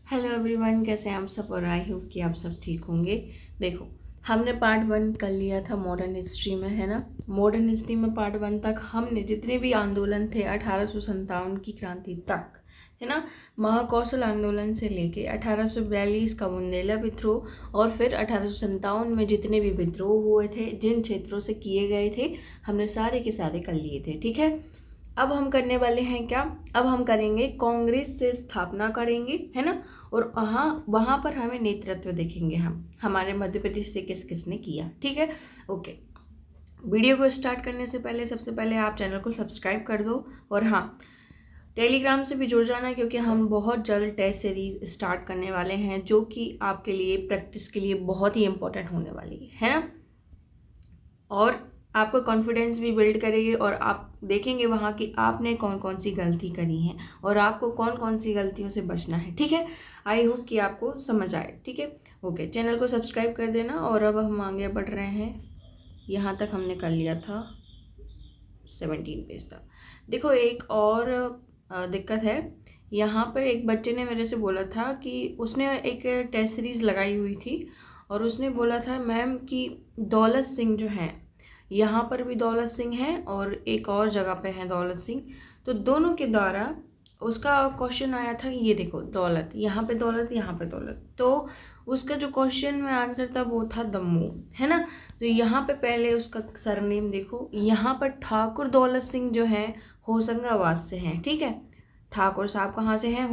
Hello everyone, कैसे हैं आप सब। और आई होप कि आप सब ठीक होंगे। देखो, हमने पार्ट 1 कर लिया था मॉडर्न हिस्ट्री में, है ना। मॉडर्न हिस्ट्री में पार्ट 1 तक हमने जितने भी आंदोलन थे 1857 की क्रांति तक, है ना, महाकौशल आंदोलन से लेके 1842 का बुंदेला विद्रोह और फिर 1857 में जितने भी विद्रोह हुए थे जिन क्षेत्रों से किए गए थे, हमने सारे के सारे कर लिए थे। ठीक है, अब हम करने वाले हैं क्या, अब हम करेंगे कांग्रेस से स्थापना करेंगे, है ना। और वहाँ वहाँ पर हमें नेतृत्व देखेंगे, हम हमारे मध्य प्रदेश से किस किसने किया। ठीक है, ओके। वीडियो को स्टार्ट करने से पहले सबसे पहले आप चैनल को सब्सक्राइब कर दो। और हाँ, टेलीग्राम से भी जुड़ जाना, क्योंकि हम बहुत जल्द टेस्ट सीरीज स्टार्ट करने वाले हैं जो कि आपके लिए प्रैक्टिस के लिए बहुत ही इंपॉर्टेंट होने वाली है ना। और आपका कॉन्फिडेंस भी बिल्ड करेगी और आप देखेंगे वहाँ कि आपने कौन कौन सी गलती करी है और आपको कौन कौन सी गलतियों से बचना है। ठीक है, आई होप कि आपको समझ आए। ठीक है, ओके, चैनल को सब्सक्राइब कर देना। और अब हम आगे बढ़ रहे हैं, यहाँ तक हमने कर लिया था 17 पेज तक। देखो, एक और दिक्कत है। यहाँ पर एक बच्चे ने मेरे से बोला था कि उसने एक टेस्ट सीरीज़ लगाई हुई थी और उसने बोला था मैम कि दौलत सिंह जो हैं, यहाँ पर भी दौलत सिंह है और एक और जगह पे है दौलत सिंह, तो दोनों के द्वारा उसका क्वेश्चन आया था कि ये देखो दौलत, यहाँ पे दौलत, यहाँ पे दौलत, तो उसका जो क्वेश्चन में आंसर था वो था दम्मू, है ना। तो यहाँ पे पहले उसका सरनेम देखो, यहाँ पर ठाकुर दौलत सिंह जो है होशंगाबाद से हैं। ठीक है, ठाकुर साहब कहाँ से हैं,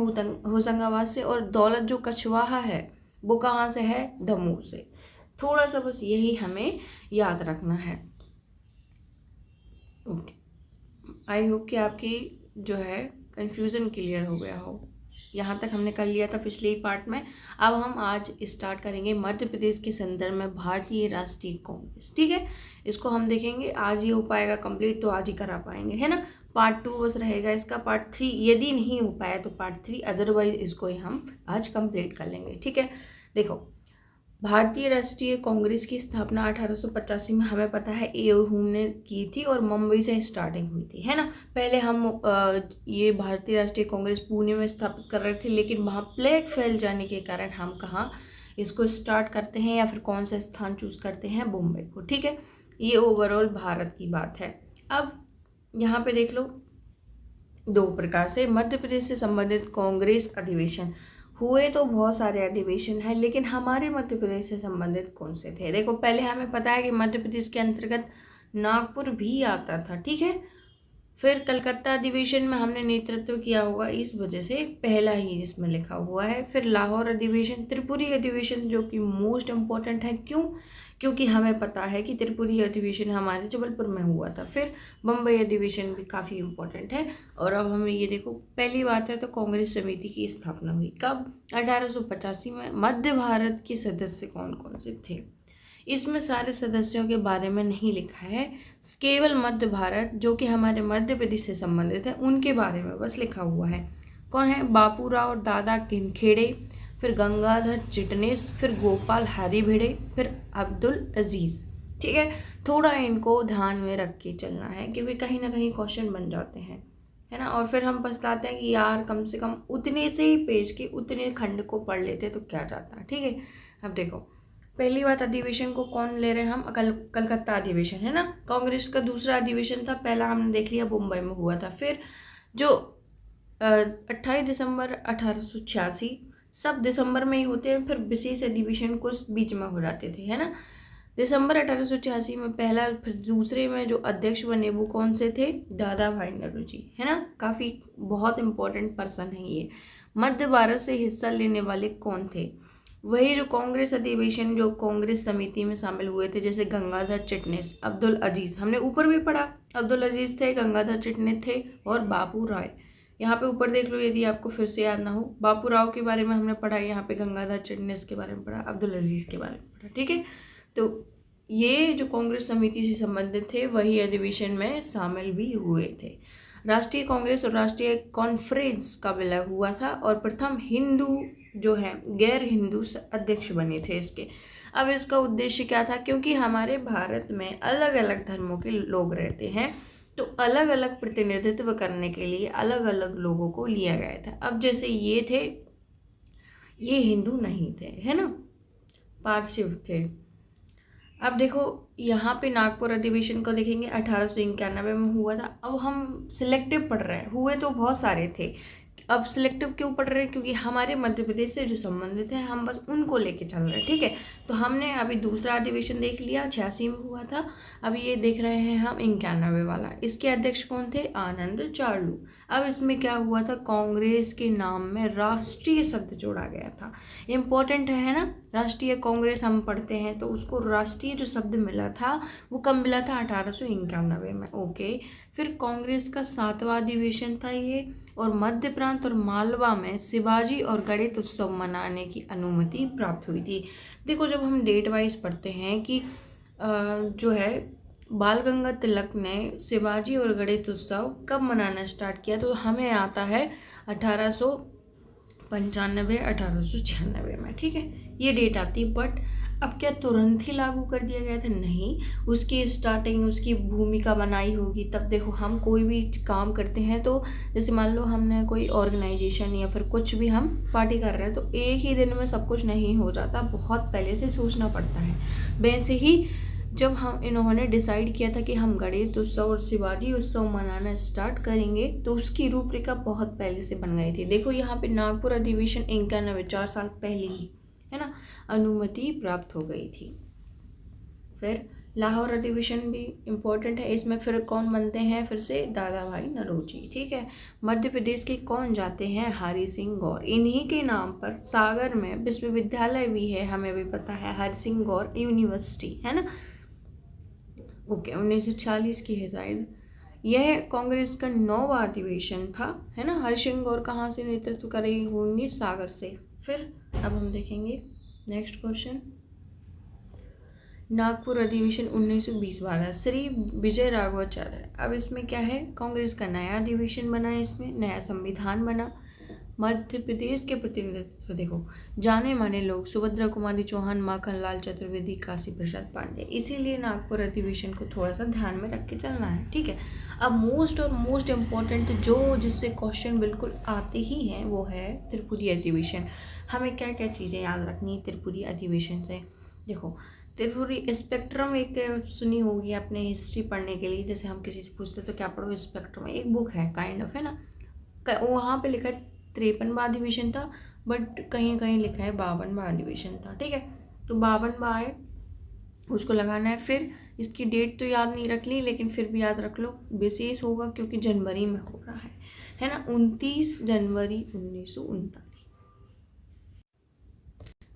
होशंगाबाद से। और दौलत जो कछवाहा है वो कहाँ से है, दमू से। थोड़ा सा बस यही हमें याद रखना है। ओके, आई होप कि आपकी जो है कन्फ्यूज़न क्लियर हो गया हो। यहाँ तक हमने कर लिया था पिछले ही पार्ट में। अब हम आज स्टार्ट करेंगे मध्य प्रदेश के संदर्भ में भारतीय राष्ट्रीय कांग्रेस। ठीक है, इसको हम देखेंगे, आज ये हो पाएगा कंप्लीट तो आज ही करा पाएंगे, है ना। पार्ट 2 बस रहेगा इसका, पार्ट 3 यदि नहीं हो पाया तो पार्ट 3, अदरवाइज इसको ही हम आज कंप्लीट कर लेंगे। ठीक है, देखो, भारतीय राष्ट्रीय कांग्रेस की स्थापना 1885 में हमें पता है ए.ओ. ने की थी और मुंबई से स्टार्टिंग हुई थी, है ना। पहले हम ये भारतीय राष्ट्रीय कांग्रेस पुणे में स्थापित कर रहे थे, लेकिन वहाँ प्लेग फैल जाने के कारण हम कहाँ इसको स्टार्ट करते हैं या फिर कौन सा स्थान चूज करते हैं, मुंबई को। ठीक है, ये ओवरऑल भारत की बात है। अब यहाँ पे देख लो, दो प्रकार से मध्य प्रदेश से संबंधित कांग्रेस अधिवेशन हुए, तो बहुत सारे अधिवेशन हैं, लेकिन हमारे मध्य प्रदेश से संबंधित कौन से थे। देखो, पहले हमें पता है कि मध्य प्रदेश के अंतर्गत नागपुर भी आता था। ठीक है, फिर कलकत्ता अधिवेशन में हमने नेतृत्व किया होगा, इस वजह से पहला ही इसमें लिखा हुआ है। फिर लाहौर अधिवेशन, त्रिपुरी अधिवेशन जो कि मोस्ट इम्पॉर्टेंट है, क्यों, क्योंकि हमें पता है कि त्रिपुरी अधिवेशन हमारे जबलपुर में हुआ था। फिर बम्बई अधिवेशन भी काफ़ी इम्पोर्टेंट है। और अब हमें ये देखो, पहली बात है तो कांग्रेस समिति की स्थापना हुई कब, 1885 में। मध्य भारत के सदस्य कौन कौन से थे, इसमें सारे सदस्यों के बारे में नहीं लिखा है, केवल मध्य भारत जो कि हमारे मध्य प्रदेश से संबंधित है उनके बारे में बस लिखा हुआ है। कौन है, बापूराव दादा किनखेड़े, फिर गंगाधर चिटनेस, फिर गोपाल हरी भिड़े, फिर अब्दुल अजीज़। ठीक है, थोड़ा इनको ध्यान में रख के चलना है क्योंकि कहीं ना कहीं क्वेश्चन बन जाते हैं, है ना। और फिर हम पछताते हैं कि यार कम से कम उतने से ही पेज के उतने खंड को पढ़ लेते तो क्या जाता है। ठीक है, अब देखो, पहली बात, अधिवेशन को कौन ले रहे हैं हम, कलकत्ता अधिवेशन, है ना। कांग्रेस का दूसरा अधिवेशन था, पहला हमने देख लिया मुंबई में हुआ था। फिर जो 28 दिसंबर 1886, सब दिसंबर में ही होते हैं, फिर विशेष अधिवेशन कुछ बीच में हो जाते थे, है ना। दिसंबर 1886 में पहला, फिर दूसरे में जो अध्यक्ष बने वो कौन से थे, दादा भाई नौरोजी, है ना। काफ़ी बहुत इंपॉर्टेंट पर्सन है ये। मध्य भारत से हिस्सा लेने वाले कौन थे, वही जो कांग्रेस अधिवेशन जो कांग्रेस समिति में शामिल हुए थे, जैसे गंगाधर चिटनेस, अब्दुल अजीज़, हमने ऊपर भी पढ़ा, अब्दुल अजीज़ थे, गंगाधर चिटनेस थे और बापू राय। यहाँ पे ऊपर देख लो यदि आपको फिर से याद ना हो, बापू राव के बारे में हमने पढ़ा, यहाँ पे गंगाधर चिटनेस के बारे में पढ़ा, अब्दुल अजीज़ के बारे में पढ़ा। ठीक है, तो ये जो कांग्रेस समिति से संबंधित थे वही अधिवेशन में शामिल भी हुए थे। राष्ट्रीय कांग्रेस और राष्ट्रीय कॉन्फ्रेंस का विलय हुआ था और प्रथम हिंदू जो है गैर हिंदू अध्यक्ष बने थे इसके। अब इसका उद्देश्य क्या था, क्योंकि हमारे भारत में अलग अलग धर्मों के लोग रहते हैं, तो अलग अलग प्रतिनिधित्व करने के लिए अलग अलग लोगों को लिया गया था। अब जैसे ये थे, ये हिंदू नहीं थे, है ना, पारसिव थे। अब देखो यहाँ पे नागपुर अधिवेशन को देखेंगे 1891 में हुआ था। अब हम सिलेक्टिव पढ़ रहे हैं, हुए तो बहुत सारे थे। अब सिलेक्टिव क्यों पढ़ रहे हैं? क्योंकि हमारे मध्य प्रदेश से जो संबंधित है हम बस उनको लेके चल रहे हैं, ठीक है। तो हमने अभी दूसरा अधिवेशन देख लिया, 86 में हुआ था। अभी ये देख रहे हैं हम 91 वाला। इसके अध्यक्ष कौन थे? आनंद चार्लू। अब इसमें क्या हुआ था? कांग्रेस के नाम में राष्ट्रीय शब्द जोड़ा गया था। इम्पोर्टेंट है ना, राष्ट्रीय कांग्रेस हम पढ़ते हैं तो उसको राष्ट्रीय जो शब्द मिला था वो कब मिला था? 1891 में। ओके, फिर कांग्रेस का 7वां अधिवेशन था ये, और मध्य प्रांत और मालवा में शिवाजी और गणेश उत्सव मनाने की अनुमति प्राप्त हुई थी। देखो जब हम डेट वाइज पढ़ते हैं कि जो है बाल गंगाधर तिलक ने शिवाजी और गणेश उत्सव कब मनाना स्टार्ट किया, तो हमें आता है 1895 1896 में, ठीक है, ये डेट आती है। बट अब क्या तुरंत ही लागू कर दिया गया था? नहीं, उसकी स्टार्टिंग, उसकी भूमिका बनाई होगी। तब देखो हम कोई भी काम करते हैं तो जैसे मान लो हमने कोई ऑर्गेनाइजेशन या फिर कुछ भी हम पार्टी कर रहे हैं तो एक ही दिन में सब कुछ नहीं हो जाता, बहुत पहले से सोचना पड़ता है। वैसे ही जब हम इन्होंने डिसाइड किया था कि हम गणेश उत्सव और शिवाजी उत्सव मनाना स्टार्ट करेंगे तो उसकी रूपरेखा बहुत पहले से बन गई थी। देखो यहाँ पे नागपुर अधिवेशन 91, 4 साल पहले ही, है ना, अनुमति प्राप्त हो गई थी। फिर लाहौर अधिवेशन भी इम्पोर्टेंट है। इसमें फिर कौन बनते हैं? फिर से दादा भाई नौरोजी, ठीक है। मध्य प्रदेश के कौन जाते हैं? हरि सिंह गौर। इन्हीं के नाम पर सागर में विश्वविद्यालय भी है, हमें भी पता है, हरि सिंह गौर यूनिवर्सिटी, है ना। ओके, 1940 की है शायद। यह कांग्रेस का 9वां अधिवेशन था, है ना। हरि सिंह गौर कहाँ से नेतृत्व कर रही होंगी? सागर से। फिर अब हम देखेंगे नेक्स्ट क्वेश्चन, नागपुर अधिवेशन 1920 वाला, श्री विजय राघवाचार्य। अब इसमें क्या है? कांग्रेस का नया अधिवेशन बना है, इसमें नया संविधान बना। मध्य प्रदेश के प्रतिनिधित्व देखो, जाने माने लोग सुभद्रा कुमारी चौहान, माखन लाल चतुर्वेदी, काशी प्रसाद पांडे। इसीलिए नागपुर अधिवेशन को थोड़ा सा ध्यान में रख के चलना है, ठीक है। अब मोस्ट इम्पोर्टेंट जो जिससे क्वेश्चन बिल्कुल आते ही हैं वो है त्रिपुरी अधिवेशन। हमें क्या क्या चीज़ें याद रखनी है त्रिपुरी अधिवेशन से? देखो त्रिपुरी स्पेक्ट्रम एक सुनी होगी आपने हिस्ट्री पढ़ने के लिए, जैसे हम किसी से पूछते तो क्या पढ़ो स्पेक्ट्रम, एक बुक है काइंड ऑफ, है ना। वहाँ पे लिखा है 53वां अधिवेशन था, बट कहीं कहीं लिखा है 52वां अधिवेशन था, ठीक है। तो 52वां आए उसको लगाना है। फिर इसकी डेट तो याद नहीं रख ली, लेकिन फिर भी याद रख लो, विशेष होगा क्योंकि जनवरी में हो रहा है ना, 29 जनवरी 1939।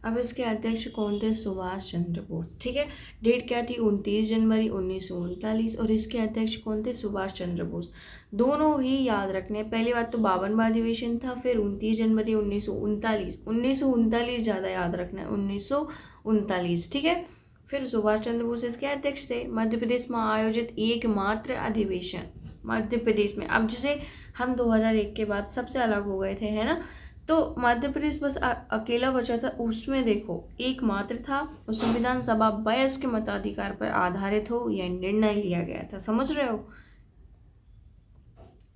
अब इसके अध्यक्ष कौन थे? सुभाष चंद्र बोस, ठीक है। डेट क्या थी? 29 जनवरी 1939, और इसके अध्यक्ष कौन थे? सुभाष चंद्र बोस। दोनों ही याद रखने। पहली बात तो 52वां अधिवेशन था, फिर 29 जनवरी 1939, 1939 ज़्यादा याद रखना है, 1939, ठीक है। फिर सुभाष चंद्र बोस इसके अध्यक्ष थे। मध्य प्रदेश में आयोजित एकमात्र अधिवेशन मध्य प्रदेश में, अब जैसे हम 2001 के बाद सबसे अलग हो गए थे, है ना, तो मध्य प्रदेश बस अकेला बचा था। उसमें देखो एकमात्र था, और संविधान सभा वयस्क मताधिकार पर आधारित हो यह निर्णय लिया गया था, समझ रहे हो।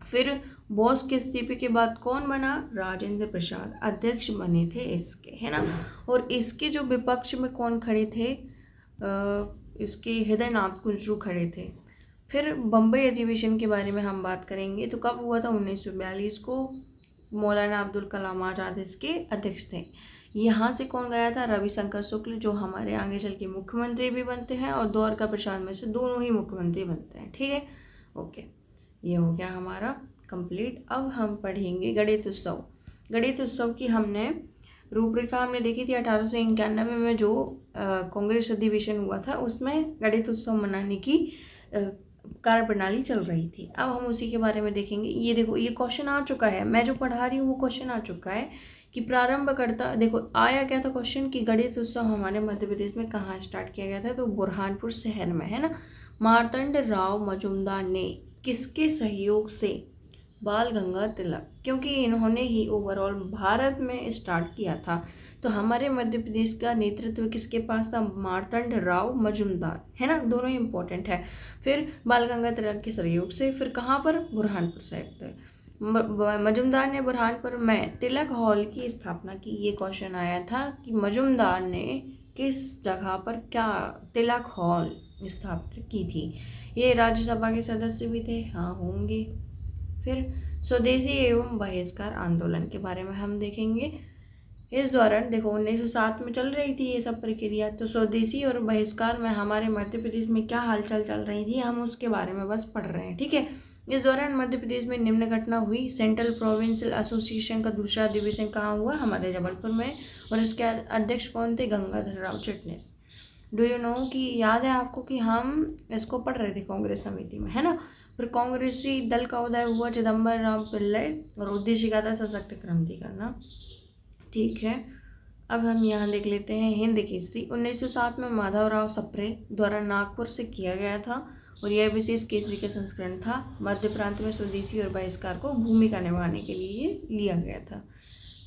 फिर बोस के इस्तीफे के बाद कौन बना? राजेंद्र प्रसाद अध्यक्ष बने थे इसके, है ना। और इसके जो विपक्ष में कौन खड़े थे? इसके हृदयनाथ कुंजरू खड़े थे। फिर बम्बई अधिवेशन के बारे में हम बात करेंगे, तो कब हुआ था? 1942 को। मौलाना अब्दुल कलाम आज़ाद इसके अध्यक्ष थे। यहाँ से कौन गया था? रविशंकर शुक्ल, जो हमारे आगे चल के मुख्यमंत्री भी बनते हैं और द्वारका प्रसाद में से दोनों ही मुख्यमंत्री बनते हैं, ठीक है। ओके, ये हो गया हमारा कंप्लीट। अब हम पढ़ेंगे गणेश उत्सव। गणेश उत्सव की हमने रूपरेखा हमने देखी थी 1891 में जो कांग्रेस अधिवेशन हुआ था, उसमें गणेश उत्सव मनाने की कार्यप्रणाली चल रही थी। अब हम उसी के बारे में देखेंगे। ये देखो ये क्वेश्चन आ चुका है, मैं जो पढ़ा रही हूँ वो क्वेश्चन आ चुका है कि प्रारंभकर्ता, देखो आया क्या था क्वेश्चन कि गणेश उत्सव हमारे मध्य प्रदेश में कहाँ स्टार्ट किया गया था, तो बुरहानपुर शहर में, है ना। मार्तंड राव मजुमदार ने किसके सहयोग से? बाल गंगाधर तिलक, क्योंकि इन्होंने ही ओवरऑल भारत में स्टार्ट किया था। तो हमारे मध्य प्रदेश का नेतृत्व किसके पास था? मार्तंड राव मजुमदार, है ना, दोनों ही इंपॉर्टेंट है। फिर बाल गंगाधर तिलक के सहयोग से, फिर कहाँ पर? बुरहानपुर साहिब पर। मजुमदार ने बुरहानपुर में तिलक हॉल की स्थापना की। ये क्वेश्चन आया था कि मजुमदार ने किस जगह पर क्या तिलक हॉल स्थापित की थी। ये राज्यसभा के सदस्य भी थे, हाँ होंगे। फिर स्वदेशी एवं बहिष्कार आंदोलन के बारे में हम देखेंगे। इस दौरान देखो 1907 में चल रही थी ये सब प्रक्रिया, तो स्वदेशी और बहिष्कार में हमारे मध्य प्रदेश में क्या हलचल चल रही थी हम उसके बारे में बस पढ़ रहे हैं, ठीक है। इस दौरान मध्य प्रदेश में निम्न घटना हुई। सेंट्रल प्रोविंशियल एसोसिएशन का दूसरा अधिवेशन कहाँ हुआ? हमारे जबलपुर में। और इसके अध्यक्ष कौन थे? Gangadhar Rao Chitnis. Do you know कि याद है आपको कि हम इसको पढ़ रहे थे कांग्रेस समिति में, है ना। फिर कांग्रेसी दल का उदय हुआ। चिदम्बर राम पिल्लई और उद्देश्य क्या था? सशक्त क्रांति करना, ठीक है। अब हम यहाँ देख लेते हैं हिंद केसरी। 1907 में माधवराव सप्रे द्वारा नागपुर से किया गया था और यह विशेष केसरी का संस्करण था। मध्य प्रांत में स्वदेशी और बहिष्कार को भूमिका निभाने के लिए लिया गया था,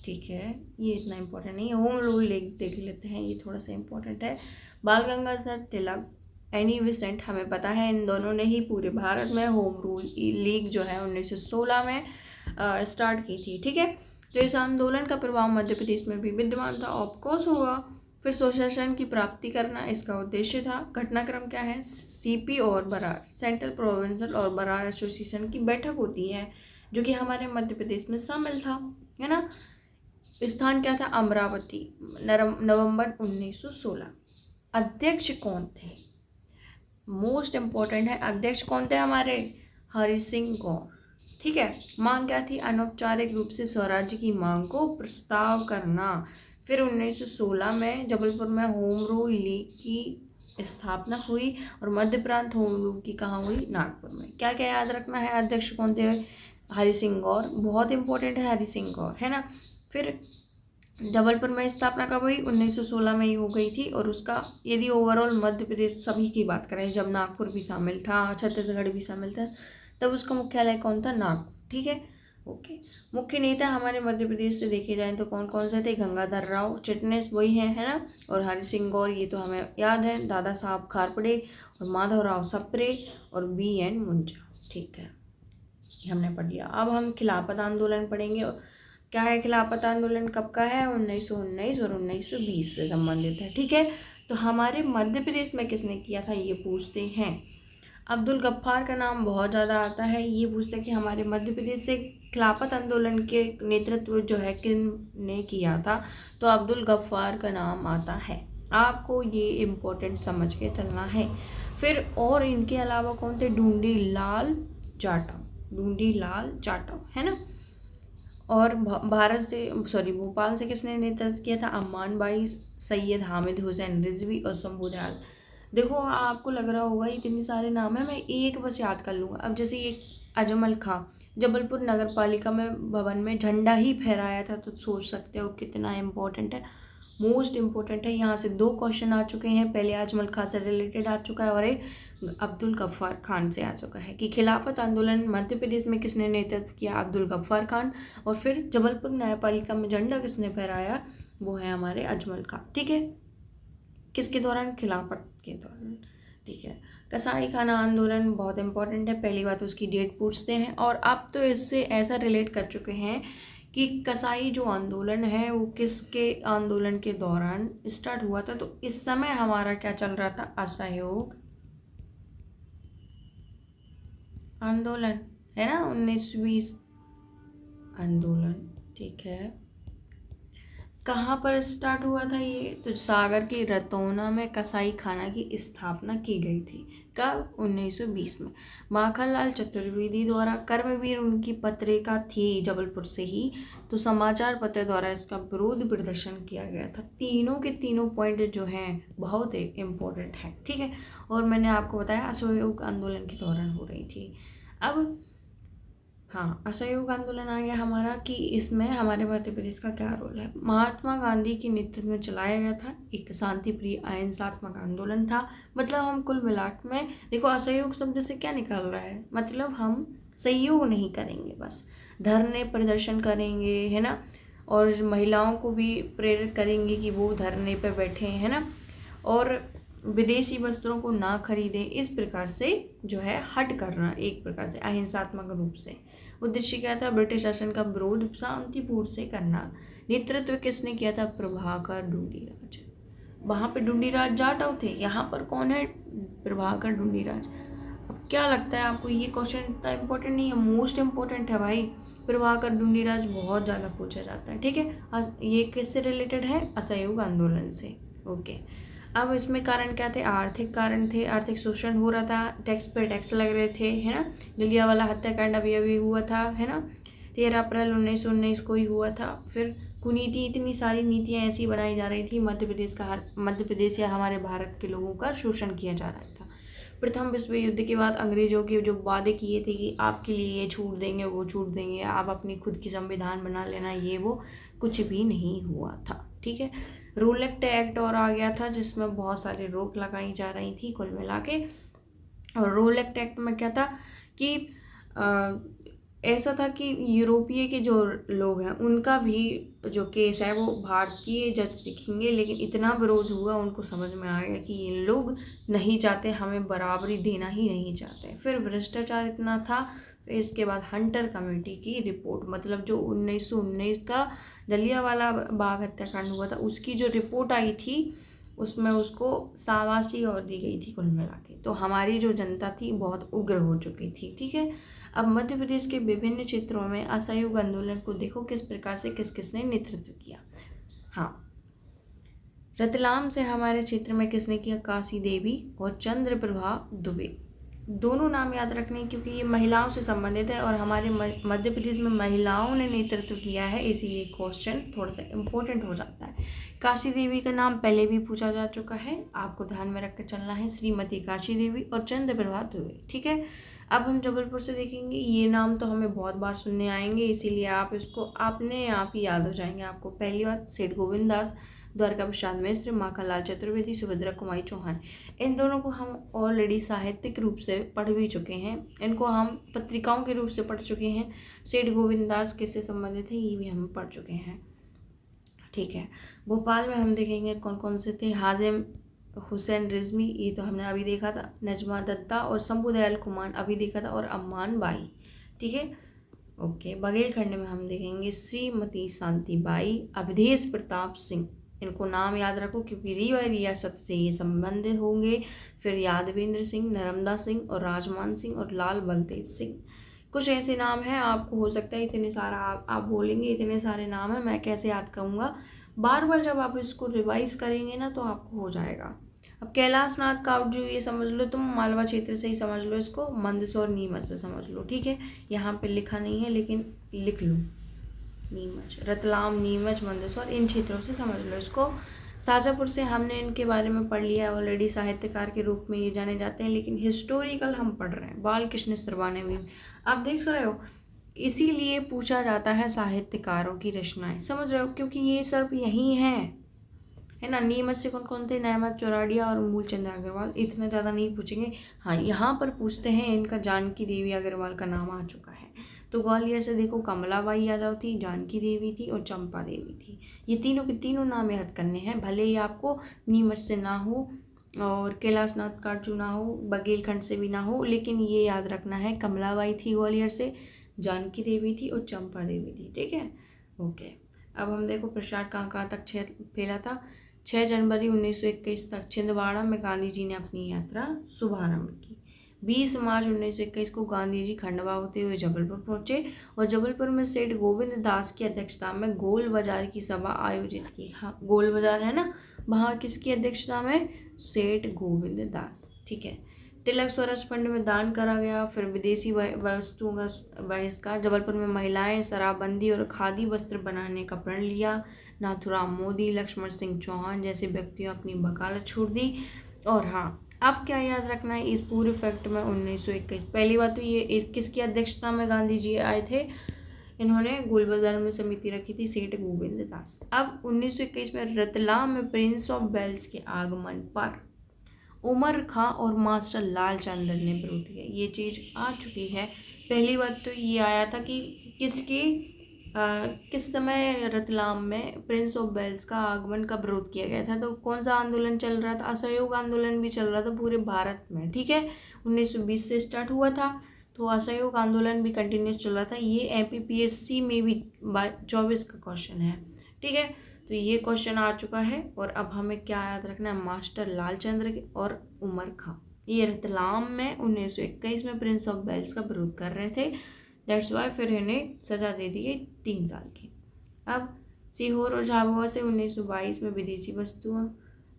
ठीक है। ये इतना इम्पोर्टेंट नहीं है। होम रूल देख लेते हैं, ये थोड़ा सा इम्पोर्टेंट है। बाल गंगाधर तिलक, एनी बेसेंट, हमें पता है इन दोनों ने ही पूरे भारत में होम रूल लीग जो है 1916 में स्टार्ट की थी, ठीक है। तो इस आंदोलन का प्रभाव मध्य प्रदेश में भी विद्यमान था, ऑफकोर्स होगा। फिर स्वशासन की प्राप्ति करना इसका उद्देश्य था। घटनाक्रम क्या है? सीपी और बरार, सेंट्रल प्रोविंशियल और बरार एसोसिएशन की बैठक होती है जो कि हमारे मध्य प्रदेश में शामिल था, है ना। स्थान क्या था? अमरावती, नवंबर 1916। अध्यक्ष कौन थे? मोस्ट इम्पोर्टेंट है, अध्यक्ष कौन थे हमारे? हरि सिंह गौर, ठीक है। मांग क्या थी? अनौपचारिक रूप से स्वराज्य की मांग को प्रस्ताव करना। फिर 1916 में जबलपुर में होम रूल लीग की स्थापना हुई और मध्य प्रांत होम रूल की कहाँ हुई? नागपुर में। क्या क्या याद रखना है? अध्यक्ष कौन थे? हरि सिंह गौर, बहुत इंपॉर्टेंट है हरि सिंह गौर, है ना। फिर जबलपुर में स्थापना कब हुई? 1916 में ही हो गई थी। और उसका यदि ओवरऑल मध्य प्रदेश सभी की बात करें, जब नागपुर भी शामिल था, छत्तीसगढ़ भी शामिल था, तब उसका मुख्यालय कौन था? नागपुर, ठीक है, ओके। मुख्य नेता हमारे मध्य प्रदेश से देखे जाएं तो कौन कौन से थे? गंगाधर राव चिटनिस, वही है ना। और हरि सिंह गौर, ये तो हमें याद है। दादा साहब खारपड़े और माधवराव सप्रे और BN मुंजा, ठीक है, हमने पढ़ लिया। अब हम खिलाफत आंदोलन पढ़ेंगे। क्या है खिलाफत आंदोलन? कब का है? 1919 और 1920 से संबंधित है, ठीक है। तो हमारे मध्य प्रदेश में किसने किया था ये पूछते हैं। अब्दुल गफ्फार का नाम बहुत ज़्यादा आता है। ये पूछते हैं कि हमारे मध्य प्रदेश से खिलाफत आंदोलन के नेतृत्व जो है किन ने किया था, तो अब्दुल गफ्फार का नाम आता है। आपको ये इम्पोर्टेंट समझ के चलना है। फिर और इनके अलावा कौन थे? ढूंढीलाल जाटव, है ना। और भोपाल से किसने नेतृत्व किया था? अम्मान बाई, सैयद हामिद हुसैन रिजवी और शंभू दयाल। देखो आपको लग रहा होगा इतने सारे नाम है, मैं एक बस याद कर लूँगा। अब जैसे ये अजमल खां, जबलपुर नगर पालिका में भवन में झंडा ही फहराया था, तो सोच सकते हो कितना इम्पोर्टेंट है, मोस्ट इम्पोर्टेंट है। यहाँ से 2 क्वेश्चन आ चुके हैं, पहले अजमल खां से रिलेटेड आ चुका है और एक अब्दुल गफ्फार खान से आ चुका है कि खिलाफत आंदोलन मध्य प्रदेश में किसने नेतृत्व किया? अब्दुल गफ्फार खान। और फिर जबलपुर न्यायपालिका में झंडा किसने फहराया? वो है हमारे अजमल खां, ठीक है। किसके दौरान? खिलाफत के दौरान, ठीक है। कसाई खाना आंदोलन बहुत इंपॉर्टेंट है, पहली बात उसकी डेट पूछते हैं। और अब तो इससे ऐसा रिलेट कर चुके हैं कि कसाई जो आंदोलन है वो किसके आंदोलन के दौरान स्टार्ट हुआ था। तो इस समय हमारा क्या चल रहा था? असहयोग आंदोलन, है ना, 1920 आंदोलन, ठीक है। कहाँ पर स्टार्ट हुआ था ये? तो सागर के रतौना में कसाई खाना की स्थापना की गई थी। कब? 1920 में। माखनलाल चतुर्वेदी द्वारा कर्मवीर उनकी पत्रिका थी जबलपुर से ही, तो समाचार पत्र द्वारा इसका विरोध प्रदर्शन किया गया था। तीनों के तीनों पॉइंट जो हैं बहुत इम्पोर्टेंट है, ठीक है। और मैंने आपको बताया असहयोग आंदोलन के दौरान हो रही थी। अब हाँ, असहयोग आंदोलन आ गया हमारा कि इसमें हमारे मध्य प्रदेश का क्या रोल है। महात्मा गांधी के नेतृत्व में चलाया गया था, एक शांति प्रिय अहिंसात्मक आंदोलन था। मतलब हम कुल मिलाक में देखो असहयोग शब्द से क्या निकल रहा है, मतलब हम सहयोग नहीं करेंगे, बस धरने प्रदर्शन करेंगे, है ना। और महिलाओं को भी प्रेरित करेंगे कि वो धरने पर बैठे, है ना। और विदेशी वस्त्रों को ना खरीदें, इस प्रकार से जो है हट करना, एक प्रकार से अहिंसात्मक रूप से। उद्देश्य क्या था? ब्रिटिश शासन का विरोध शांतिपूर्ण से करना। नेतृत्व किसने किया था? प्रभाकर ढूंढीराज। वहाँ पे ढूंढीराज जाटव थे, यहाँ पर कौन है? प्रभाकर ढूंढीराज। अब क्या लगता है आपको, ये क्वेश्चन इतना इम्पोर्टेंट नहीं है, मोस्ट इम्पोर्टेंट है भाई। प्रभाकर ढूंढीराज बहुत ज़्यादा पूछा जाता है, ठीक है। ये किससे रिलेटेड है? असहयोग आंदोलन से। ओके, अब इसमें कारण क्या थे? आर्थिक कारण थे, आर्थिक शोषण हो रहा था, टैक्स पे टैक्स लग रहे थे, है ना। जलियांवाला हत्याकांड अभी अभी हुआ था, है ना, 13 अप्रैल 1919 को ही हुआ था। फिर कुनीति, इतनी सारी नीतियाँ ऐसी बनाई जा रही थी, मध्य प्रदेश या हमारे भारत के लोगों का शोषण किया जा रहा था। प्रथम विश्व युद्ध के बाद अंग्रेजों के जो वादे किए थे कि आपके लिए ये छूट देंगे, वो छूट देंगे, आप अपनी खुद की संविधान बना लेना, ये वो कुछ भी नहीं हुआ था, ठीक है। रोलेक्ट एक्ट और आ गया था, जिसमें बहुत सारी रोक लगाई जा रही थी कुल मिला के। और रोलेक्ट एक्ट में क्या था कि ऐसा था कि यूरोपीय के जो लोग हैं उनका भी जो केस है वो भारतीय जज दिखेंगे, लेकिन इतना विरोध हुआ, उनको समझ में आ गया कि ये लोग नहीं चाहते, हमें बराबरी देना ही नहीं चाहते। फिर भ्रष्टाचार इतना था। फिर इसके बाद हंटर कमेटी की रिपोर्ट, मतलब जो 1919 का जलियांवाला बाग हत्याकांड हुआ था उसकी जो रिपोर्ट आई थी, उसमें उसको शाबाशी और दी गई थी कुल मिला के। तो हमारी जो जनता थी बहुत उग्र हो चुकी थी, ठीक है। अब मध्य प्रदेश के विभिन्न क्षेत्रों में असहयोग आंदोलन को देखो किस प्रकार से किस किसने नेतृत्व किया। हाँ, रतलाम से हमारे क्षेत्र में किसने किया? काशी देवी और चंद्रप्रभा दुबे। दोनों नाम याद रखने, क्योंकि ये महिलाओं से संबंधित है और हमारे मध्य प्रदेश में महिलाओं ने नेतृत्व किया है, इसीलिए क्वेश्चन थोड़ा सा इम्पोर्टेंट हो जाता है। काशी देवी का नाम पहले भी पूछा जा चुका है, आपको ध्यान में रख कर चलना है, श्रीमती काशी देवी और चंद्रप्रभा दुबे, ठीक है। अब हम जबलपुर से देखेंगे, ये नाम तो हमें बहुत बार सुनने आएंगे, इसीलिए आप इसको अपने आप ही याद हो जाएंगे आपको। पहली बात, सेठ गोविंद दास, द्वारका प्रसाद मिश्र, माखनलाल चतुर्वेदी, सुभद्रा कुमारी चौहान। इन दोनों को हम ऑलरेडी साहित्यिक रूप से पढ़ भी चुके हैं, इनको हम पत्रिकाओं के रूप से पढ़ चुके हैं। सेठ गोविंद दास किससे संबंधित है ये भी हम पढ़ चुके हैं, ठीक है। भोपाल में हम देखेंगे कौन कौन से थे। हाजिम हुसैन रिजवी, ये तो हमने अभी देखा था। नजमा दत्ता और शंभुदयाल खुमान अभी देखा था, और अम्मान बाई, ठीक है। ओके, बघेलखंड में हम देखेंगे श्रीमती शांति बाई, अवधेश प्रताप सिंह, इनको नाम याद रखो क्योंकि रीवा रियासत से ये संबंधित होंगे। फिर यादवेंद्र सिंह, नर्मदा सिंह और राजमान सिंह और लाल बलदेव सिंह। कुछ ऐसे नाम हैं, आपको हो सकता है इतने सारा आप बोलेंगे इतने सारे नाम हैं, मैं कैसे याद करूँगा। बार बार जब आप इसको रिवाइज करेंगे ना तो आपको हो जाएगा। अब कैलाश नाथ काउटजू ये समझ लो तुम, मालवा क्षेत्र से ही समझ लो इसको, मंदसौर नीमच से समझ लो, ठीक है। यहाँ पे लिखा नहीं है लेकिन लिख लो, नीमच, रतलाम, नीमच, मंदसौर, इन क्षेत्रों से समझ लो इसको। शाजापुर से हमने इनके बारे में पढ़ लिया ऑलरेडी, साहित्यकार के रूप में ये जाने जाते हैं, लेकिन हिस्टोरिकल हम पढ़ रहे हैं। बाल कृष्ण सरवाने भी आप देख रहे हो, इसीलिए पूछा जाता है साहित्यकारों की रचनाएं, समझ रहे हो, क्योंकि ये सब यही हैं, है ना। नीमच से कौन कौन थे? नहमत चौराडिया और मूलचंद अग्रवाल। इतना ज़्यादा नहीं पूछेंगे, हाँ यहाँ पर पूछते हैं इनका, जानकी देवी अग्रवाल का नाम आ चुका है। तो ग्वालियर से देखो, कमलाबाई यादव थी, जानकी देवी थी और चंपा देवी थी। ये तीनों के तीनों नाम याद करने हैं, भले ही आपको नीमच से ना हो और कैलाश नाथ काटजू ना हो, बघेलखंड से भी ना हो, लेकिन ये याद रखना है, कमलाबाई थी ग्वालियर से, जानकी देवी थी और चंपा देवी थी, ठीक है। ओके, अब हम देखो प्रसार कहाँ तक फैला था। 6 जनवरी 1921 तक छिंदवाड़ा में गांधी जी ने अपनी यात्रा शुभारंभ की। 20 मार्च 1921 को गांधी जी खंडवा होते हुए जबलपुर पहुंचे और जबलपुर में सेठ गोविंद दास की अध्यक्षता में गोल बाजार की सभा आयोजित की। हाँ, गोल बाजार है ना, वहाँ किसकी अध्यक्षता में? सेठ गोविंद दास, ठीक है। तिलक स्वराज फंड में दान करा गया। फिर विदेशी वस्तुओं का बहिष्कार। जबलपुर में महिलाएं शराबबंदी और खादी वस्त्र बनाने का प्रण लिया। नाथुराम मोदी, लक्ष्मण सिंह चौहान जैसे व्यक्तियों अपनी वकालत छोड़ दी। और हाँ, अब क्या याद रखना है इस पूरे फैक्ट में, 1921 पहली बात तो ये किसकी अध्यक्षता में गांधी जी आए थे? इन्होंने गोल बाजार में समिति रखी थी, सेठ गोविंद दास। अब 1921 में रतलाम में प्रिंस ऑफ वेल्स के आगमन पर उमर खां और मास्टर लालचंदर ने विरोध किया। ये चीज़ आ चुकी है। पहली बात तो ये आया था कि किस समय रतलाम में प्रिंस ऑफ वेल्स का आगमन का विरोध किया गया था। तो कौन सा आंदोलन चल रहा था? असहयोग आंदोलन भी चल रहा था पूरे भारत में, ठीक है। 1920 से स्टार्ट हुआ था। तो असहयोग आंदोलन भी कंटिन्यूस चल रहा था। ये MPPSC में भी 24 का क्वेश्चन है, ठीक है। तो ये क्वेश्चन आ चुका है। और अब हमें क्या याद रखना है, मास्टर लालचंद्र और उमर खां ये रतलाम में 1921 में प्रिंस ऑफ वेल्स का विरोध कर रहे थे। दैट्स वाई फिर इन्हें सजा दे दी गई 3 साल की। अब सीहोर और झाबुआ से 1922 में विदेशी वस्तुओं,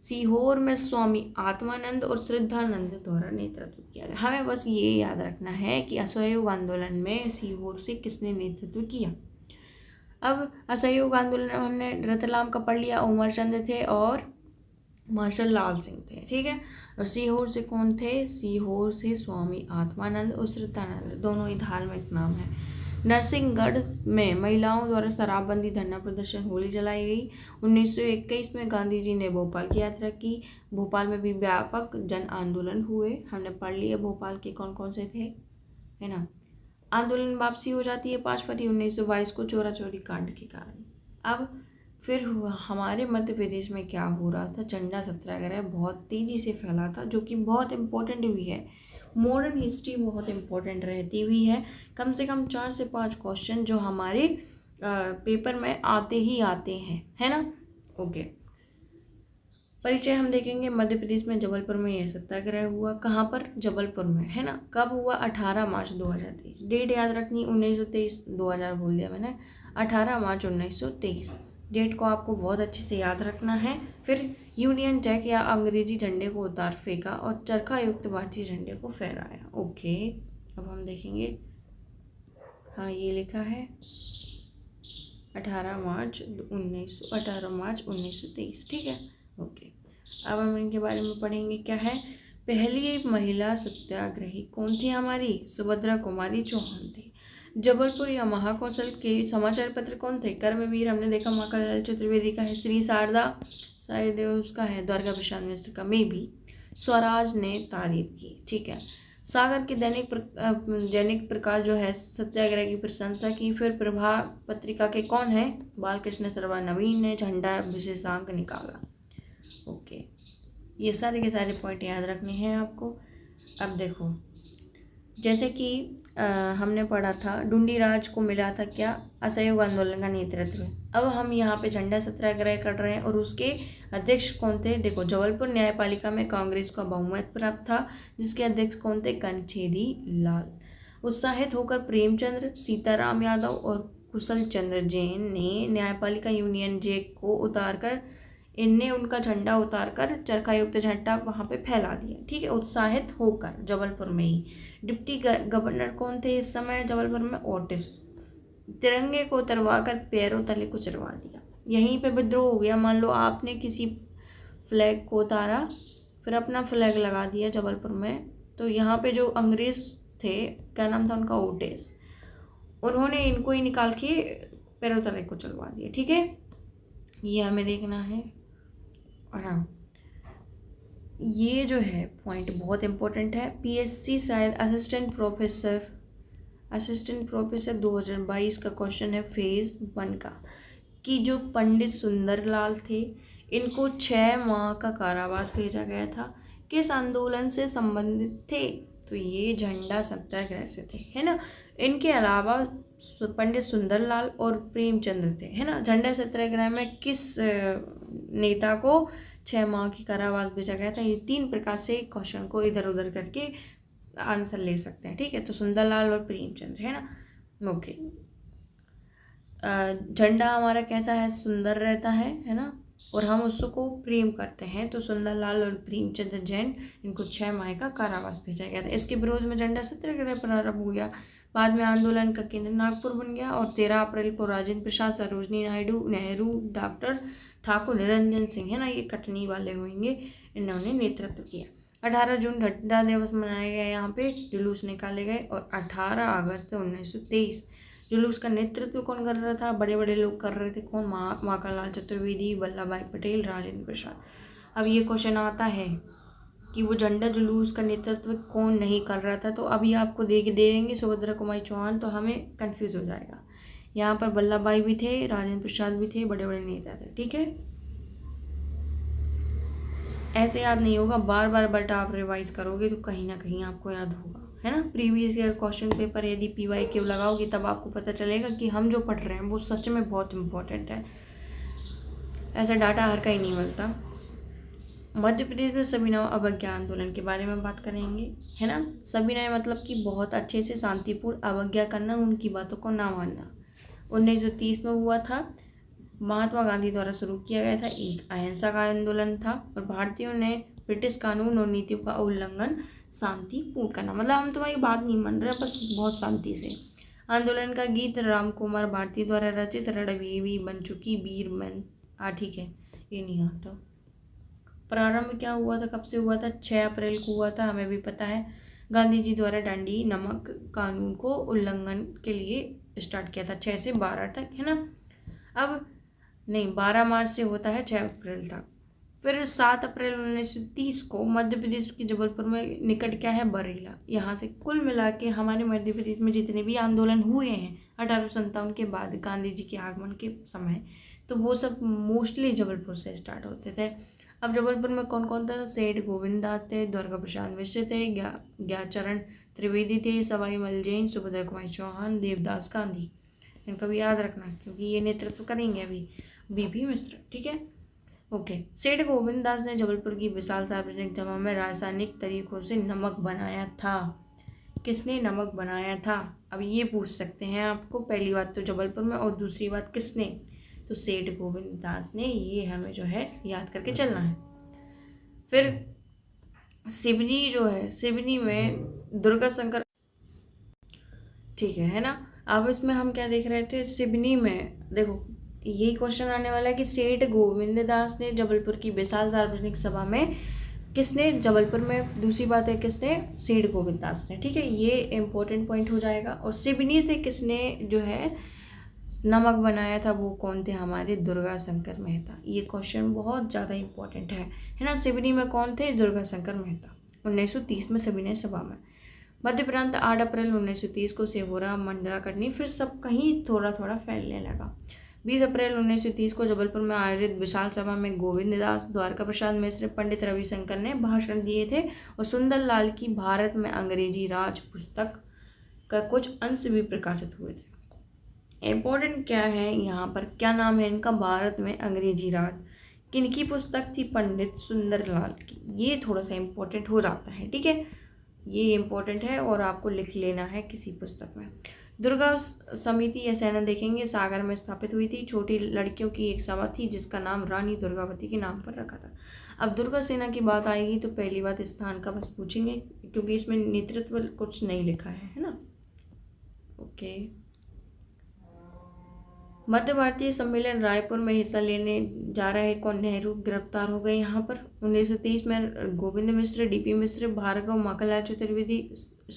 सीहोर में स्वामी आत्मानंद और श्रद्धानंद द्वारा नेतृत्व किया गया। हमें बस ये याद रखना है कि असहयोग आंदोलन में सीहोर से किसने नेतृत्व किया। अब असहयोग आंदोलन हमने रतलाम का पढ़ लिया, उमरचंद थे और मार्शल लाल सिंह थे, ठीक है। और सीहोर से कौन थे, सीहोर से स्वामी आत्मानंद और श्रद्धानंद, दोनों ही धार्मिक नाम है। नरसिंहगढ़ में महिलाओं द्वारा शराबबंदी धरना प्रदर्शन, होली जलाई गई। 1921 में गांधी जी ने भोपाल की यात्रा की। भोपाल में भी व्यापक जन आंदोलन हुए, हमने पढ़ लिए भोपाल के कौन कौन से थे, है ना। आंदोलन वापसी हो जाती है 5 फरवरी 1922 को चोरा चोरी कांड के कारण। अब फिर हुआ हमारे मध्य प्रदेश में क्या हो रहा था, झंडा सत्याग्रह बहुत तेज़ी से फैला था, जो कि बहुत इम्पोर्टेंट भी है। मॉडर्न हिस्ट्री बहुत इम्पोर्टेंट रहती भी है। कम से कम 4 से 5 क्वेश्चन जो हमारे पेपर में आते ही आते हैं, है ना। ओके, परिचय हम देखेंगे। मध्य प्रदेश में जबलपुर में यह सत्याग्रह हुआ। कहाँ पर, जबलपुर में, है ना। कब हुआ, 18 मार्च 2023। डेट याद रखनी, 1923, 2000 बोल दिया मैंने, 18 मार्च 1923। डेट को आपको बहुत अच्छे से याद रखना है। फिर यूनियन जैक या अंग्रेजी झंडे को उतार फेंका और चरखा युक्त भारतीय झंडे को फहराया। ओके, अब हम देखेंगे। हाँ, ये लिखा है 18 मार्च 1923, ठीक है। ओके, अब हम इनके बारे में पढ़ेंगे। क्या है, पहली महिला सत्याग्रही कौन थी हमारी, सुभद्रा कुमारी चौहान थी। जबलपुर या महाकौशल के समाचार पत्र कौन थे, कर्मवीर हमने देखा महाकाल चतुर्वेदी का है। श्री शारदा शायद उसका है, द्वारका प्रसाद मिश्र का में भी। स्वराज ने तारीफ की, ठीक है। सागर के दैनिक प्रकाश जो है सत्याग्रह की प्रशंसा की। फिर प्रभा पत्रिका के कौन है, बालकृष्ण सरवा नवीन ने झंडा विशेषांक निकाला। ओके, ये सारे के सारे पॉइंट याद रखने हैं आपको। अब देखो, जैसे कि हमने पढ़ा था ढूंढीराज को मिला था क्या, असहयोग आंदोलन का नेतृत्व। अब हम यहाँ पे झंडा सत्याग्रह कर रहे हैं और उसके अध्यक्ष कौन थे, देखो जबलपुर न्यायपालिका में कांग्रेस का बहुमत प्राप्त था, जिसके अध्यक्ष कौन थे, कंछेदी लाल। उत्साहित होकर प्रेमचंद्र, सीताराम यादव और कुशल चंद्र जैन ने न्यायपालिका यूनियन जैक को उतारकर इनने उनका झंडा उतारकर चरखायुक्त झंडा वहाँ पे फैला दिया, ठीक है। उत्साहित होकर जबलपुर में ही। डिप्टी गवर्नर कौन थे इस समय जबलपुर में, ओटिस। तिरंगे को उतरवा कर पैरों तले कुचलवा दिया। यहीं पे विद्रोह हो गया। मान लो आपने किसी फ्लैग को उतारा, फिर अपना फ्लैग लगा दिया जबलपुर में, तो यहाँ पे जो अंग्रेज थे, क्या नाम था उनका, ओटिस, उन्होंने इनको ही निकाल के पैरों तले कुचलवा दिया, ठीक है। ये हमें देखना है। और हाँ, ये जो है पॉइंट बहुत इम्पोर्टेंट है। PSC शायद असिस्टेंट प्रोफेसर 2022 का क्वेश्चन है फेज़ 1 का, कि जो पंडित सुंदरलाल थे इनको 6 माह का कारावास भेजा गया था, किस आंदोलन से संबंधित थे, तो ये झंडा सत्याग्रह से थे, है ना। इनके अलावा पंडित सुंदरलाल और प्रेमचंद्र थे, है ना। झंडा सत्याग्रह में किस नेता को 6 माह की कारावास भेजा गया था। ये 3 प्रकार से क्वेश्चन को इधर उधर करके आंसर ले सकते हैं, ठीक है। तो सुंदरलाल और प्रेमचंद्र, है ना। ओके, झंडा हमारा कैसा है, सुंदर रहता है ना, और हम उसको प्रेम करते हैं। तो सुंदरलाल और प्रेमचंद्र जैन, इनको 6 माह का कारावास भेजा गया था। इसके विरोध में झंडा सत्याग्रह प्रारंभ हो गया। बाद में आंदोलन का केंद्र नागपुर बन गया और 13 अप्रैल को राजेंद्र प्रसाद, सरोजनी नायडू, नेहरू, डॉक्टर ठाकुर निरंजन सिंह, है ना, ये कटनी वाले होंगे, इन्होंने नेतृत्व किया। 18 जून झंडा दिवस मनाया गया, यहाँ पे जुलूस निकाले गए। और 18 अगस्त 1923 जुलूस का नेतृत्व कौन कर रहा था, बड़े बड़े लोग कर रहे थे, कौन, माखनलाल चतुर्वेदी, वल्लभ भाई पटेल, राजेंद्र प्रसाद। अब ये क्वेश्चन आता है कि वो झंडा जुलूस का नेतृत्व कौन नहीं कर रहा था, तो अभी आपको दे देंगे सुभद्रा कुमारी चौहान, तो हमें कंफ्यूज हो जाएगा। यहाँ पर वल्लभ भाई भी थे, राजेंद्र प्रसाद भी थे, बड़े बड़े नेता थे, ठीक है। ऐसे याद नहीं होगा, बार बार बट आप रिवाइज करोगे तो कहीं ना कहीं आपको याद होगा। है ना। प्रीवियस ईयर क्वेश्चन पेपर यदि PYQ लगाओगे तब आपको पता चलेगा कि हम जो पढ़ रहे हैं वो सच में बहुत इम्पोर्टेंट है। ऐसा डाटा हर कहीं नहीं मिलता। मध्य प्रदेश में सविनय अवज्ञा आंदोलन के बारे में बात करेंगे, है ना। सविनय मतलब कि बहुत अच्छे से शांतिपूर्ण, अवज्ञा करना, उनकी बातों को ना मानना। 1930 में हुआ था, महात्मा गांधी द्वारा शुरू किया गया था, एक अहिंसा का आंदोलन था और भारतीयों ने ब्रिटिश कानून और नीतियों का उल्लंघन शांतिपूर्ण करना, मतलब हम तुम्हारी बात नहीं मान रहे, बस बहुत शांति से। आंदोलन का गीत राम कुमार भारती द्वारा रचित रणभेरी बन चुकी वीर मन, ठीक है, ये नहीं आता। प्रारंभ क्या हुआ था, कब से हुआ था, 6 अप्रैल को हुआ था, हमें भी पता है। गांधी जी द्वारा दांडी नमक कानून को उल्लंघन के लिए स्टार्ट किया था, 6 से 12 तक, है ना। अब नहीं, 12 मार्च से होता है 6 अप्रैल तक। फिर 7 अप्रैल 1930 को मध्य प्रदेश के जबलपुर में निकट क्या है, बरेला, यहाँ से कुल मिला के हमारे मध्य प्रदेश में जितने भी आंदोलन हुए हैं 1857 के बाद गांधी जी के आगमन के समय, तो वो सब मोस्टली जबलपुर से स्टार्ट होते थे। अब जबलपुर में कौन कौन था, सेठ गोविंद दास थे, दुर्गा प्रसाद मिश्र थे, ज्ञाचरण त्रिवेदी थे, सवाई मलजैन, सुभद्रा कुमारी चौहान, देवदास गांधी। इनका भी याद रखना क्योंकि ये नेतृत्व करेंगे अभी BP मिश्र, ठीक है, ओके। सेठ गोविंद दास ने जबलपुर की विशाल सार्वजनिक जगह में रासायनिक तरीकों से नमक बनाया था। किसने नमक बनाया था, अब ये पूछ सकते हैं आपको। पहली बात तो जबलपुर में, और दूसरी बात किसने, तो सेठ गोविंद दास ने। ये हमें जो है याद करके चलना है। फिर सिवनी जो है, सिवनी में दुर्गा शंकर, ठीक है ना। अब इसमें हम क्या देख रहे थे, सिवनी में देखो यही क्वेश्चन आने वाला है कि सेठ गोविंद दास ने जबलपुर की विशाल सार्वजनिक सभा में, किसने, जबलपुर में, दूसरी बात है किसने, सेठ गोविंद दास ने, ठीक है, ये इंपॉर्टेंट पॉइंट हो जाएगा। और सिवनी से किसने जो है नमक बनाया था, वो कौन थे, हमारे दुर्गा शंकर मेहता। ये क्वेश्चन बहुत ज़्यादा इंपॉर्टेंट है ना। सिवनी में कौन थे, दुर्गा शंकर मेहता, 1930 में सविनय सभा में। मध्य प्रांत 8 अप्रैल 1930 को सेहोरा मंडला करनी, फिर सब कहीं थोड़ा थोड़ा फैलने लगा। 20 अप्रैल 1930 को जबलपुर में आयोजित विशाल सभा में गोविंद दास, द्वारका प्रसाद मिश्र, पंडित रविशंकर ने भाषण दिए थे और सुंदर लाल की भारत में अंग्रेजी राज पुस्तक का कुछ अंश भी प्रकाशित हुए थे। इम्पोर्टेंट क्या है यहाँ पर, क्या नाम है इनका, भारत में अंग्रेजी राज, किनकी पुस्तक थी, पंडित सुंदरलाल की। ये थोड़ा सा इम्पोर्टेंट हो जाता है, ठीक है, ये इम्पोर्टेंट है और आपको लिख लेना है किसी पुस्तक में। दुर्गा समिति या सेना देखेंगे, सागर में स्थापित हुई थी। छोटी लड़कियों की एक सभा थी जिसका नाम रानी दुर्गावती के नाम पर रखा था। अब दुर्गा सेना की बात आएगी तो पहली बात स्थान का बस पूछेंगे क्योंकि इसमें नेतृत्व कुछ नहीं लिखा है ना, ओके। मध्य भारतीय सम्मेलन रायपुर में हिस्सा लेने जा रहे कौन, नेहरू गिरफ्तार हो गए यहाँ पर। 1930 में गोविंद मिश्र, DP मिश्र, भार्गव, माखनलाल चतुर्वेदी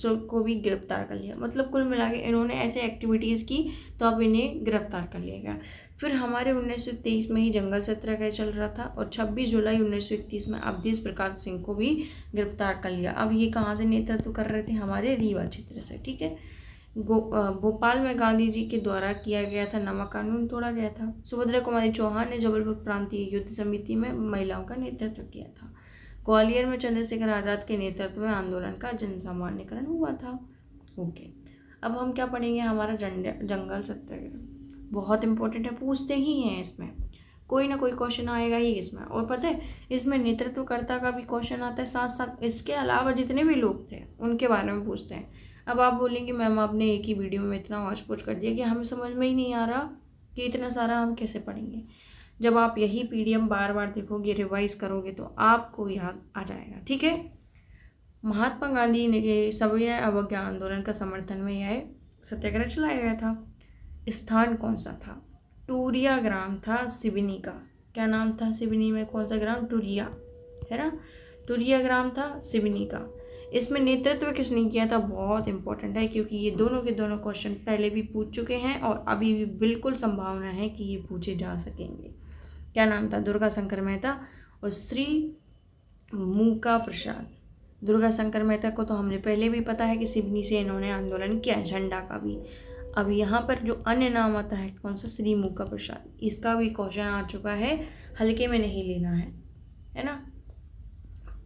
को भी गिरफ्तार कर लिया। मतलब कुल मिला के इन्होंने ऐसे एक्टिविटीज़ की तो अब इन्हें गिरफ्तार कर लिया गया। फिर हमारे 1923 में ही जंगल सत्याग्रह चल रहा था और 26 जुलाई 1931 में अवधेश प्रकाश सिंह को भी गिरफ्तार कर लिया। अब ये कहाँ से नेतृत्व कर रहे थे, हमारे रीवा क्षेत्र से, ठीक है। भोपाल में गांधी जी के द्वारा किया गया था नमक कानून तोड़ा गया था। सुभद्रा कुमारी चौहान ने जबलपुर प्रांतीय युद्ध समिति में महिलाओं का नेतृत्व किया था। ग्वालियर में चंद्रशेखर आज़ाद के नेतृत्व में आंदोलन का जनसामान्यकरण हुआ था, ओके। अब हम क्या पढ़ेंगे, हमारा जंगल सत्याग्रह बहुत इंपॉर्टेंट है, पूछते ही हैं इसमें, कोई ना कोई क्वेश्चन आएगा ही इसमें। और पता है इसमें नेतृत्वकर्ता का भी क्वेश्चन आता है, साथ साथ इसके अलावा जितने भी लोग थे उनके बारे में पूछते हैं। अब आप बोलेंगे मैम आपने एक ही वीडियो में इतना हौच पौच कर दिया कि हमें समझ में ही नहीं आ रहा कि इतना सारा हम कैसे पढ़ेंगे। जब आप यही PDF बार बार देखोगे, रिवाइज करोगे तो आपको याद आ जाएगा, ठीक है। महात्मा गांधी ने के सविनय अवज्ञा आंदोलन का समर्थन में यह सत्याग्रह चलाया गया था। स्थान कौन सा था, टूरिया ग्राम था सिवनी का। क्या नाम था सिवनी में, कौन सा ग्राम, टूरिया, है ना, टूरिया ग्राम था सिवनी का। इसमें नेतृत्व किसने किया था, बहुत इंपॉर्टेंट है क्योंकि ये दोनों के दोनों क्वेश्चन पहले भी पूछ चुके हैं और अभी भी बिल्कुल संभावना है कि ये पूछे जा सकेंगे। क्या नाम था, दुर्गा शंकर मेहता और श्री मूका प्रसाद। दुर्गा शंकर मेहता को तो हमने पहले भी पता है कि सिवनी से इन्होंने आंदोलन किया, झंडा का भी। अब यहाँ पर जो अन्य नाम आता है कौन सा, श्री मूका प्रसाद, इसका भी क्वेश्चन आ चुका है, हल्के में नहीं लेना है ना।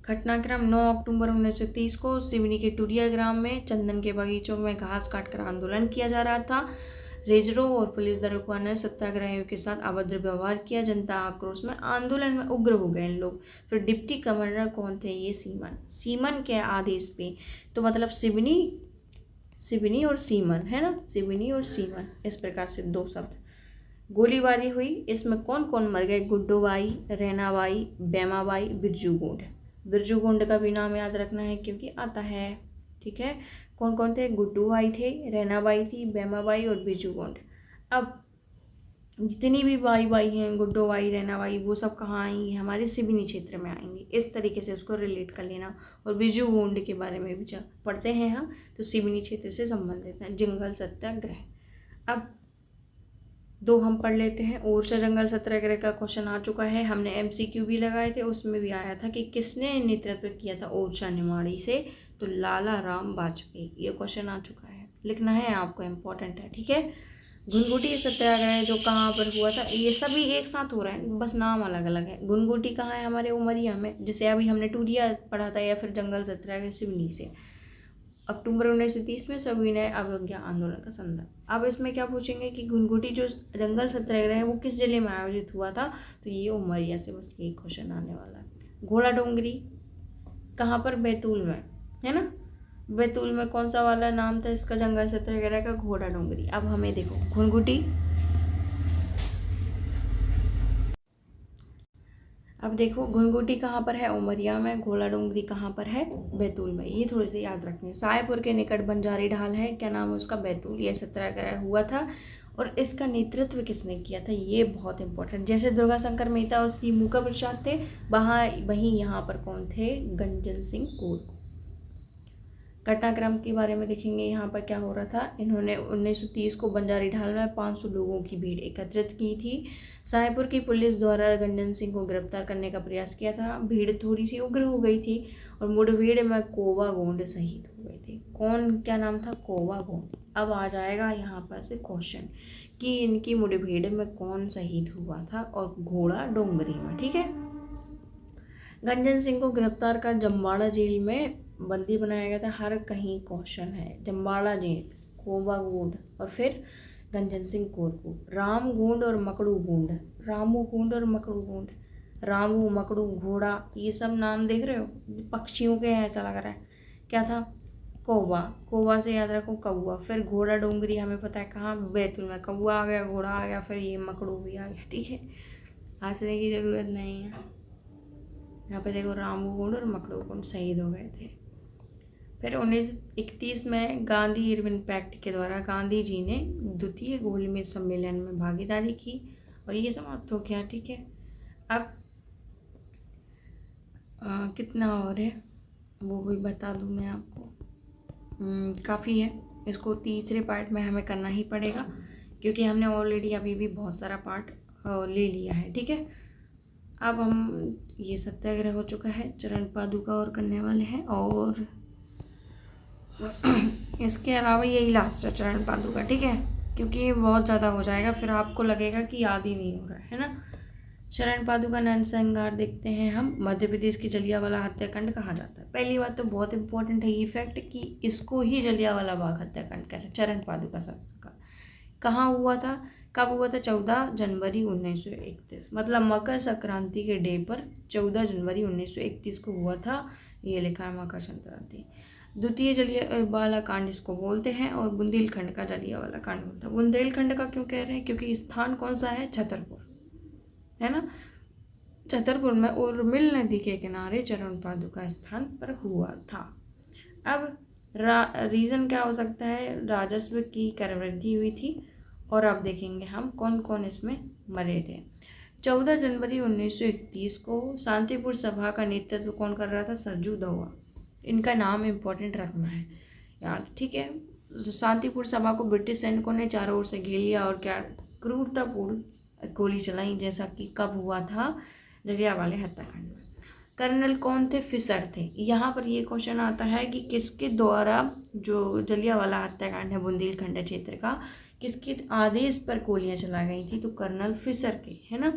घटनाक्रम 9 अक्टूबर 1930 को सिवनी के टूरिया ग्राम में चंदन के बगीचों में घास काटकर आंदोलन किया जा रहा था। रेजरों और पुलिस दरों ने सत्याग्रहियों के साथ अभद्र व्यवहार किया। जनता आक्रोश में आंदोलन में उग्र हो गए इन लोग। फिर डिप्टी गवर्नर कौन थे? ये सीमन के आदेश पे, तो मतलब सिवनी और सीमन है ना, सिवनी और सीमन, इस प्रकार से दो शब्द। गोलीबारी हुई। इसमें कौन कौन मर गए? गुड्डो बाई, रैनाबाई, बेमाबाई, बिरजू गोंड। बिरजू गोंड का भी नाम याद रखना है क्योंकि आता है। ठीक है, कौन कौन थे? गुड्डू बाई थे, रैनाबाई थी, बेमाबाई और बिरजू गोंड। अब जितनी भी बाई हैं, गुड्डो बाई, रैनाबाई, वो सब कहाँ आएंगी? हमारे सिवनी क्षेत्र में आएंगी। इस तरीके से उसको रिलेट कर लेना। और बिरजू गोंड के बारे में भी पढ़ते हैं हम, तो सिवनी क्षेत्र से संबंधित है। जंगल सत्याग्रह। अब दो हम पढ़ लेते हैं। ओरछा जंगल सत्याग्रह का क्वेश्चन आ चुका है, हमने MCQ भी लगाए थे, उसमें भी आया था कि किसने नेतृत्व किया था ओरछा निमाड़ी से? तो लाला राम वाजपेयी। ये क्वेश्चन आ चुका है, लिखना है आपको, इम्पोर्टेंट है। ठीक है, घुनघुटी सत्याग्रह जो कहाँ पर हुआ था? ये सभी एक साथ हो रहा है, बस नाम अलग अलग है। घुनघुटी कहाँ है? हमारे उमरिया में, जिसे अभी हमने टूरिया पढ़ा था, या फिर जंगल सत्याग्रह सिवनी से। अक्टूबर 1930 में सविनय अवज्ञा आंदोलन का संदर्भ। अब इसमें क्या पूछेंगे कि घुनघुटी जो जंगल सत्याग्रह है वो किस जिले में आयोजित हुआ था? तो ये उमरिया से, बस यही क्वेश्चन आने वाला है। घोड़ा डोंगरी कहाँ पर? बैतूल में, है ना। बैतूल में कौन सा वाला नाम था इसका? जंगल सत्याग्रह का घोड़ा डोंगरी। अब हमें देखो, घुनघुटी, अब देखो घुनघुटी कहाँ पर है? उमरिया में। घोड़ा डोंगरी कहाँ पर है? बैतूल में। ये थोड़े से याद रखने। सायपुर के निकट बंजारी ढाल है, क्या नाम है उसका? बैतूल। ये सत्याग्रह हुआ था और इसका नेतृत्व किसने किया था? ये बहुत इंपॉर्टेंट। जैसे दुर्गा शंकर मेहता और श्री मूका प्रसाद थे, वहीं यहाँ पर कौन थे? गंजन सिंह कोरकू। घटनाक्रम के बारे में देखेंगे, यहाँ पर क्या हो रहा था। इन्होंने 1930 को बंजारी ढाल में 500 लोगों की भीड़ एकत्रित की थी। सायपुर की पुलिस द्वारा गंजन सिंह को गिरफ्तार करने का प्रयास किया था। भीड़ थोड़ी सी उग्र हो गई थी और मुठभेड़ में कोवा गोंड शहीद हो गए थे। कौन, क्या नाम था? कोवा गोंड। अब आ जाएगा यहाँ पर से क्वेश्चन कि इनकी मुठभेड़ में कौन शहीद हुआ था, और घोड़ा डोंगरी में। ठीक है, गंजन सिंह को गिरफ्तार कर जम्बाड़ा जेल में बंदी बनाया गया था। हर कहीं क्वेश्चन है। जम्बाड़ा जेल, कोबा गोंड और फिर गंजन सिंह कोरकू। राम गोंड और मकड़ू गोंड, रामू गोंड और मकड़ू गोंड। रामू, मकड़ू, घोड़ा, ये सब नाम देख रहे हो, पक्षियों के हैं, ऐसा लग रहा है। क्या था? कौवा। कौवा से याद रखो कौवा। फिर घोड़ा डोंगरी हमें पता है कहाँ? बैतूल में। कौवा आ गया, घोड़ा आ गया, फिर ये मकड़ू भी आ गया। ठीक है, हंसने की ज़रूरत नहीं है। यहाँ पे देखो, रामू गोंड और मकड़ू गोंड शहीद हो गए थे। फिर 1931 में गांधी इरविन पैक्ट के द्वारा गांधी जी ने द्वितीय गोलमेज सम्मेलन में भागीदारी की और ये समाप्त हो गया। ठीक है, अब कितना और है वो भी बता दूं मैं आपको। काफ़ी है, इसको तीसरे पार्ट में हमें करना ही पड़ेगा क्योंकि हमने ऑलरेडी अभी भी बहुत सारा पार्ट ले लिया है। ठीक है, अब हम, ये सत्याग्रह हो चुका है, चरण पादुका और करने वाले हैं, और इसके अलावा यही लास्ट है चरण पादुका। ठीक है, क्योंकि ये बहुत ज़्यादा हो जाएगा, फिर आपको लगेगा कि याद ही नहीं हो रहा है ना। चरण पादुका नरसंहार देखते हैं हम। मध्य प्रदेश की जलियांवाला हत्याकांड कहा जाता है। पहली बात तो बहुत इंपॉर्टेंट है ये फैक्ट कि इसको ही जलियांवाला बाग हत्याकांड कह रहे हैं। चरण पादुका शब्द का कहाँ हुआ था, कब हुआ था? 14 जनवरी 1931, मतलब मकर संक्रांति के डे पर 14 जनवरी 1931 को हुआ था। ये लिखा है मकर संक्रांति। द्वितीय जलियांवाला कांड इसको बोलते हैं, और बुंदेलखंड का जलियांवाला कांड बोलता है। बुंदेलखंड का क्यों कह रहे हैं? क्योंकि स्थान कौन सा है? छतरपुर, है ना। छतरपुर में उर्मिल नदी के किनारे चरण पादुका स्थान पर हुआ था। अब रीज़न क्या हो सकता है? राजस्व की कर वृद्धि हुई थी। और अब देखेंगे हम कौन कौन इसमें मरे थे। 14 जनवरी 1931 को शांतिपुर सभा का नेतृत्व कौन कर रहा था? सरजू दवा। इनका नाम इम्पोर्टेंट रखना है यार। ठीक है, शांतिपुर सभा को ब्रिटिश सैनिकों ने चारों ओर से घेर लिया और क्या क्रूरतापूर्ण गोली चलाई, जैसा कि कब हुआ था? जलियांवाला हत्याकांड में। कर्नल कौन थे? फिशर थे। यहाँ पर ये क्वेश्चन आता है कि किसके द्वारा जो जलियांवाला हत्याकांड है बुंदेलखंड क्षेत्र का, किसके आदेश पर गोलियां चला गई थी? तो कर्नल फिशर के, है ना।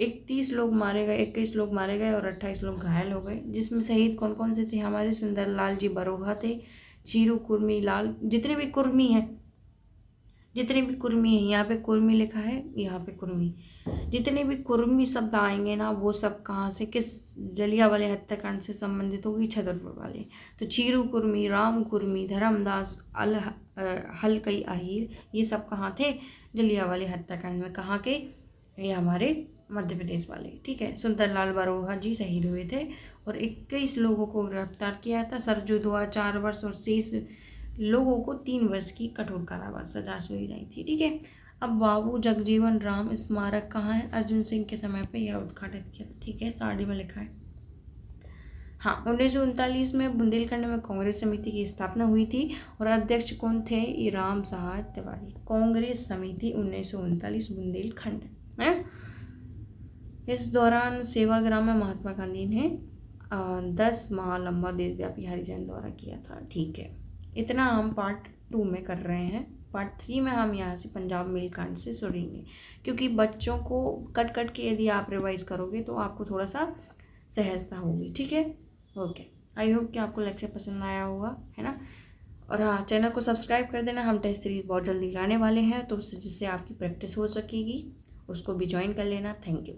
31 लोग मारे गए, 21 लोग मारे गए और 28 लोग घायल हो गए। जिसमें शहीद कौन कौन से थे? हमारे सुंदरलाल जी बरोहा थे, चीरू कुर्मी लाल, जितने भी कुर्मी हैं, यहाँ पे कुर्मी लिखा है, यहाँ पे कुर्मी, जितने भी कुर्मी शब्द आएंगे ना वो सब कहाँ से, किस जलियांवाले हत्याकांड से संबंधित होगी? छतरपुर वाले। तो चीरू कुर्मी, राम कुर्मी, धर्मदास, हलकई आहिर, ये सब कहाँ थे? जलियांवाले हत्याकांड में। कहाँ के? ये हमारे मध्य प्रदेश वाले। ठीक है। सुंदरलाल बरोहा जी शहीद हुए थे और 21 लोगों को गिरफ्तार किया था। सरजू दुआ 4 वर्ष और शेष लोगों को 3 वर्ष की कठोर कारावास सजा सुनाई गई थी। ठीक है। अब बाबू जगजीवन राम स्मारक कहाँ है? अर्जुन सिंह के समय पे यह उद्घाटित किया। ठीक है, साड़ी में लिखा है। हाँ, 1939 में बुंदेलखंड में कांग्रेस समिति की स्थापना हुई थी और अध्यक्ष कौन थे? ये राम साहब तिवारी। कांग्रेस समिति 1939 बुंदेलखंड है। इस दौरान सेवाग्राम में महात्मा गांधी ने 10 माह लंबा देशव्यापी हरिजन दौरा किया था। ठीक है, इतना हम पार्ट 2 में कर रहे हैं। पार्ट 3 में हम यहाँ से पंजाब मेल कांड से सुनेंगे, क्योंकि बच्चों को कट कट के यदि आप रिवाइज करोगे तो आपको थोड़ा सा सहजता होगी। ठीक है, ओके। आई होप कि आपको लेक्चर पसंद आया होगा, है ना। और हाँ, चैनल को सब्सक्राइब कर देना। हम टेस्ट सीरीज बहुत जल्दी लाने वाले हैं, तो जिससे आपकी प्रैक्टिस हो सकेगी, उसको भी ज्वाइन कर लेना। Thank you.